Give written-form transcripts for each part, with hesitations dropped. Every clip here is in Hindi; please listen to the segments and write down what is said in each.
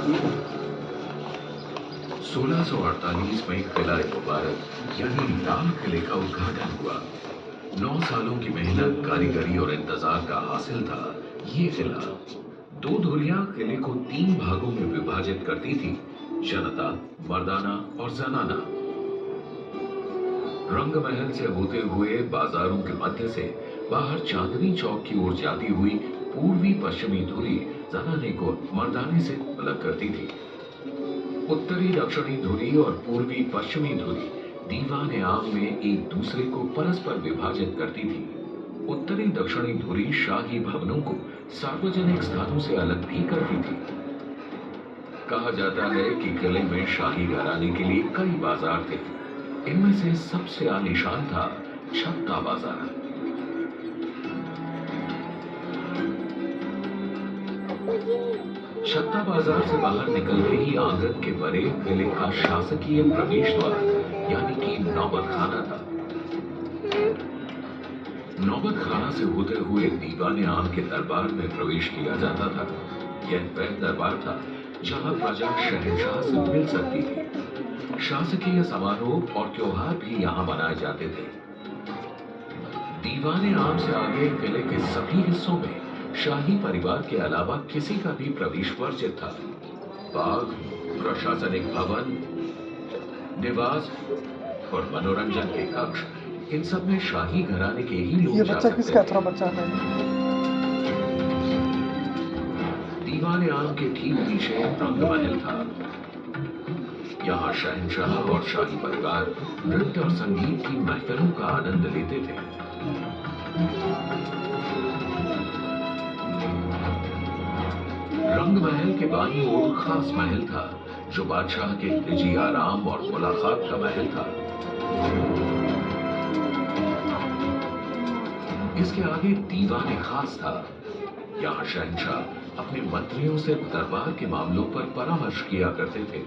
1648 में किला मुबारक यानी लाल किले का उद्घाटन हुआ। 9 सालों की मेहनत, कारीगरी और इंतजार का हासिल था ये किला। 2 धुरियां किले को 3 भागों में विभाजित करती थी, जनता, मर्दाना और जनाना। रंग महल से होते हुए बाजारों के मध्य से बाहर चांदनी चौक की ओर जाती हुई पूर्वी पश्चिमी धुरी जनाने को मर्दाने से अलग करती थी। उत्तरी दक्षिणी धुरी और पूर्वी पश्चिमी धुरी दीवान आम में एक दूसरे को परस्पर विभाजित करती थी। उत्तरी दक्षिणी धुरी शाही भवनों को सार्वजनिक स्थानों से अलग भी करती थी। कहा जाता है कि किले में शाही घराने के लिए कई बाजार थे। इनमें से सबसे आलीशान था छत्ता बाजार। छत्ता बाजार से बाहर निकलते ही आंगन के बड़े किले का शासकीय प्रवेश द्वार यानी कि नौबत खाना था। नौबत खाना से होते हुए दीवान आम के दरबार में प्रवेश किया जाता था। यह वह दरबार था जहां प्रजा शहंशाह से मिल सकती थी। शासकीय समारोह और त्योहार भी यहां मनाए जाते थे। दीवान आम से आगे किले के सभी हिस्सों में शाही परिवार के अलावा किसी का भी प्रवेश वर्जित था। बाग, प्रशासनिक भवन, निवास और मनोरंजन के कक्ष, इन सब में शाही घराने के ही लोग जा सकते थे। थोड़ा बच्चा है। दीवान आम के ठीक पीछे रंग महल था। यहाँ शहंशाह और शाही परिवार नृत्य और संगीत की महफिलों का आनंद लेते थे। रंग महल के बाईं ओर खास महल था जो बादशाह के निजी आराम और मुलाकात का महल था। इसके आगे दीवान खास था। यहाँ शहंशाह अपने मंत्रियों से दरबार के मामलों पर परामर्श किया करते थे।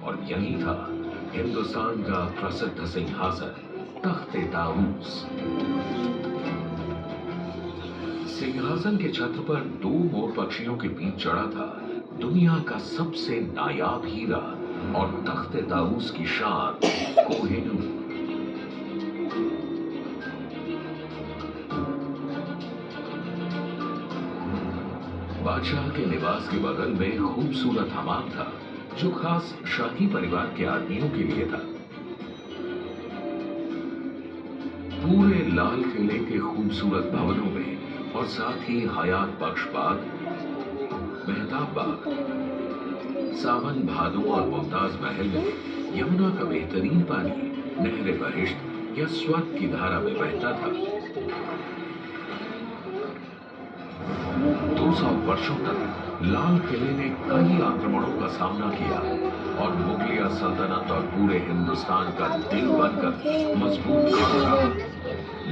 और यही था हिंदुस्तान का प्रसिद्ध सिंहासन तख्त-ए-ताऊस। सिंहासन के छत्र पर 2 मोर पक्षियों के बीच चढ़ा था दुनिया का सबसे नायाब हीरा और तख्त-ए-ताऊस की शान कोहिनूर। बादशाह के निवास के बगल में खूबसूरत हमाम था जो खास शाही परिवार के आदमियों के लिए था। पूरे लाल किले के खूबसूरत भवनों में और साथ ही हयात बख्श बाग, मेहताब बाग, सावन भादों और मुमताज महल में यमुना का बेहतरीन पानी नहरे बहिश्त या स्वर्ग की धारा में बहता था। 200 वर्षों तक लाल किले ने कई आक्रमणों का सामना किया और मुगलिया सल्तनत और पूरे हिंदुस्तान का दिल बनकर मजबूत खड़ा रहा।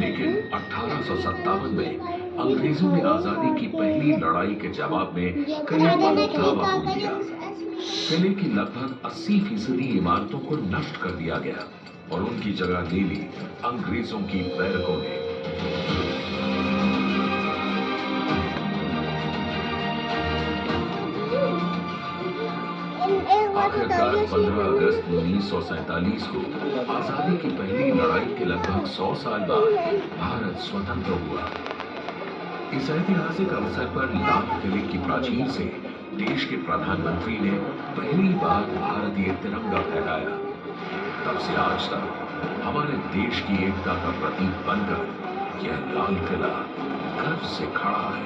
लेकिन 1857 में अंग्रेजों ने आजादी की पहली लड़ाई के जवाब में किले पर धावा बोल दिया। किले की लगभग 80% इमारतों को नष्ट कर दिया गया और उनकी जगह ले ली अंग्रेजों की बैरकों ने। आखिरकार 15 अगस्त 1947 को आजादी की पहली लड़ाई के लगभग 100 साल बाद भारत स्वतंत्र हुआ। इस ऐतिहासिक अवसर पर लाल किले की प्राचीर से देश के प्रधानमंत्री ने पहली बार भारतीय तिरंगा फहराया। तब से आज तक हमारे देश की एकता का प्रतीक बनकर यह लाल किला गर्व से खड़ा है।